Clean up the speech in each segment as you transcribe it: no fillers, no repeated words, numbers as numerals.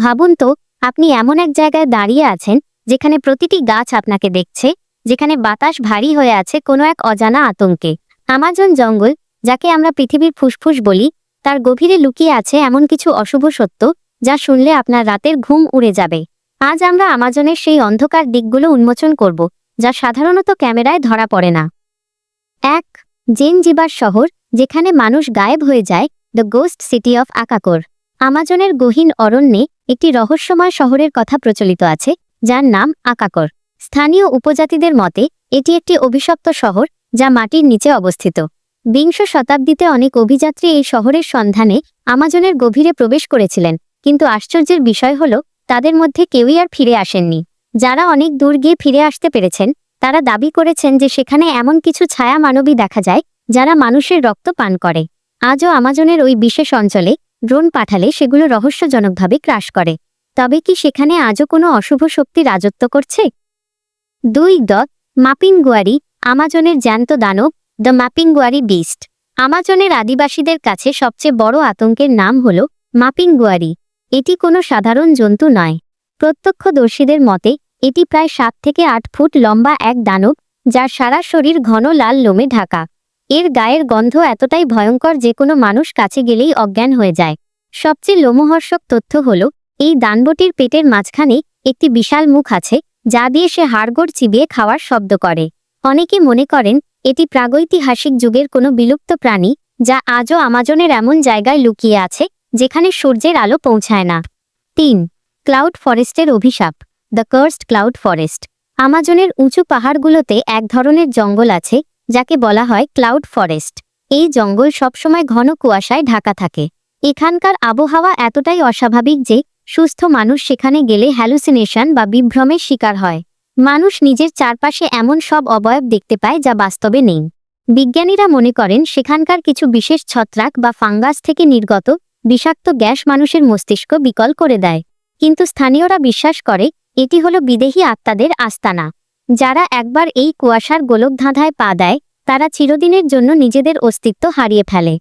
ভাবুন তো, আপনি এমন এক জায়গায় দাঁড়িয়ে আছেন যেখানে প্রতিটি গাছ আপনাকে দেখছে, যেখানে বাতাস ভারী হয়ে আছে কোনো এক অজানা আতঙ্কে। আমাজন জঙ্গল, যাকে আমরা পৃথিবীর ফুসফুস বলি, তার গভীরে লুকিয়ে আছে এমন কিছু অশুভ সত্য যা শুনলে আপনার রাতের ঘুম উড়ে যাবে। আজ আমরা আমাজনের সেই অন্ধকার দিকগুলো উন্মোচন করব, যা সাধারণত ক্যামেরায় ধরা পড়ে না। ১. জেনজিবার শহর, যেখানে মানুষ গায়েব হয়ে যায়, দ্য গোস্ট সিটি অফ আকাকোর। আমাজনের গহীন অরণ্যে একটি রহস্যময় শহরের কথা প্রচলিত আছে, যার নাম আকাকোর। স্থানীয় উপজাতিদের মতে এটি একটি অভিশপ্ত শহর যা মাটির নিচে অবস্থিত। বিংশ শতাব্দীতে অনেক অভিযাত্রী এই শহরের সন্ধানে আমাজনের গভীরে প্রবেশ করেছিলেন, কিন্তু আশ্চর্যের বিষয় হল তাদের মধ্যে কেউই আর ফিরে আসেননি। যারা অনেক দূর গিয়ে ফিরে আসতে পেরেছেন তারা দাবি করেছেন যে সেখানে এমন কিছু ছায়া মানবী দেখা যায় যারা মানুষের রক্ত পান করে। আজও আমাজনের ওই বিশেষ অঞ্চলে ড্রোন পাঠালে সেগুলো রহস্যজনকভাবে ক্রাশ করে। তবে কি সেখানে আজও কোনো অশুভ শক্তি রাজত্ব করছে? ২. মাপিংগুয়ারি, আমাজনের জ্যান্ত দানব, দ্য মাপিংগুয়ারি বিস্ট। আমাজনের আদিবাসীদের কাছে সবচেয়ে বড় আতঙ্কের নাম হল মাপিংগুয়ারি। এটি কোনো সাধারণ জন্তু নয়। প্রত্যক্ষদর্শীদের মতে এটি প্রায় ৭ থেকে ৮ ফুট লম্বা এক দানব, যার সারা শরীর ঘন লাল লোমে ঢাকা। এর গায়ের গন্ধ এতটাই ভয়ঙ্কর যে কোনো মানুষ কাছে গেলেই অজ্ঞান হয়ে যায়। সবচেয়ে লোমহর্ষক তথ্য হল এই দানবটির পেটের মাঝখানে একটি বিশাল মুখ আছে, যা দিয়ে সে হাড়গোড় চিবিয়ে খাওয়ার শব্দ করে। অনেকে মনে করেন এটি প্রাগৈতিহাসিক যুগের কোনো বিলুপ্ত প্রাণী, যা আজও আমাজনের এমন জায়গায় লুকিয়ে আছে যেখানে সূর্যের আলো পৌঁছায় না। ৩. ক্লাউড ফরেস্টের অভিশাপ, দ্য কার্সড ক্লাউড ফরেস্ট। আমাজনের উঁচু পাহাড়গুলোতে এক ধরনের জঙ্গল আছে যাকে বলা হয় ক্লাউড ফরেস্ট। এই জঙ্গল সবসময় ঘন কুয়াশায় ঢাকা থাকে। এখানকার আবহাওয়া এতটাই অস্বাভাবিক যে সুস্থ মানুষ সেখানে গেলে হ্যালুসিনেশন বা বিভ্রমের শিকার হয়। মানুষ নিজের চারপাশে এমন সব অবয়ব দেখতে পায় যা বাস্তবে নেই। বিজ্ঞানীরা মনে করেন সেখানকার কিছু বিশেষ ছত্রাক বা ফাঙ্গাস থেকে নির্গত বিষাক্ত গ্যাস মানুষের মস্তিষ্ক বিকল করে দেয়। কিন্তু স্থানীয়রা বিশ্বাস করে এটি হলো বিদেহী আত্মাদের আস্তানা। যারা একবার এই কুয়াশার গোলকধাঁধায় পা দেয় তারা চিরদিনের জন্য নিজেদের অস্তিত্ব হারিয়ে ফেলে।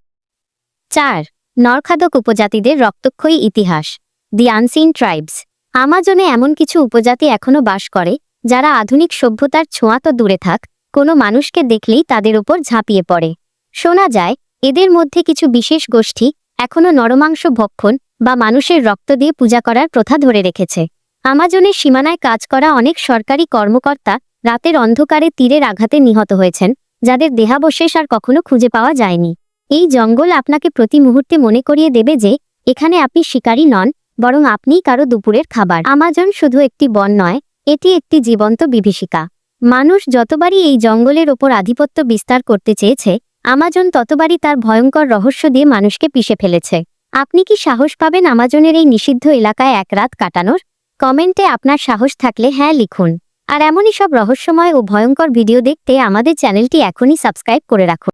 ৪. নরখাদক উপজাতিদের রক্তক্ষয়ী ইতিহাস, দি আনসিন ট্রাইবস। আমাজনে এমন কিছু উপজাতি এখনও বাস করে যারা আধুনিক সভ্যতার ছোঁয়া তো দূরে থাক, কোনো মানুষকে দেখলেই তাদের উপর ঝাঁপিয়ে পড়ে। শোনা যায় এদের মধ্যে কিছু বিশেষ গোষ্ঠী এখনও নরমাংস ভক্ষণ বা মানুষের রক্ত দিয়ে পূজা করার প্রথা ধরে রেখেছে। আমাজনের সীমানায় কাজ করা অনেক সরকারি কর্মকর্তা রাতের অন্ধকারে তীরের আঘাতে নিহত হয়েছেন, যাদের দেহাবশেষ আর কখনো খুঁজে পাওয়া যায়নি। এই জঙ্গল আপনাকে প্রতি মুহূর্তে মনে করিয়ে দেবে যে এখানে আপনি শিকারী নন, বরং আপনিই কারো দুপুরের খাবার। আমাজন শুধু একটি বন নয়, এটি একটি জীবন্ত বিভীষিকা। মানুষ যতবারই এই জঙ্গলের ওপর আধিপত্য বিস্তার করতে চেয়েছে, আমাজন ততবারই তার ভয়ঙ্কর রহস্য দিয়ে মানুষকে পিষে ফেলেছে। আপনি কি সাহস পাবেন আমাজনের এই নিষিদ্ধ এলাকায় এক রাত কাটানোর? কমেন্টে আপনার সাহস থাকলে হ্যাঁ লিখুন। আর এমনই সব রহস্যময় ও ভয়ঙ্কর ভিডিও দেখতে আমাদের চ্যানেলটি এখনই সাবস্ক্রাইব করে রাখুন।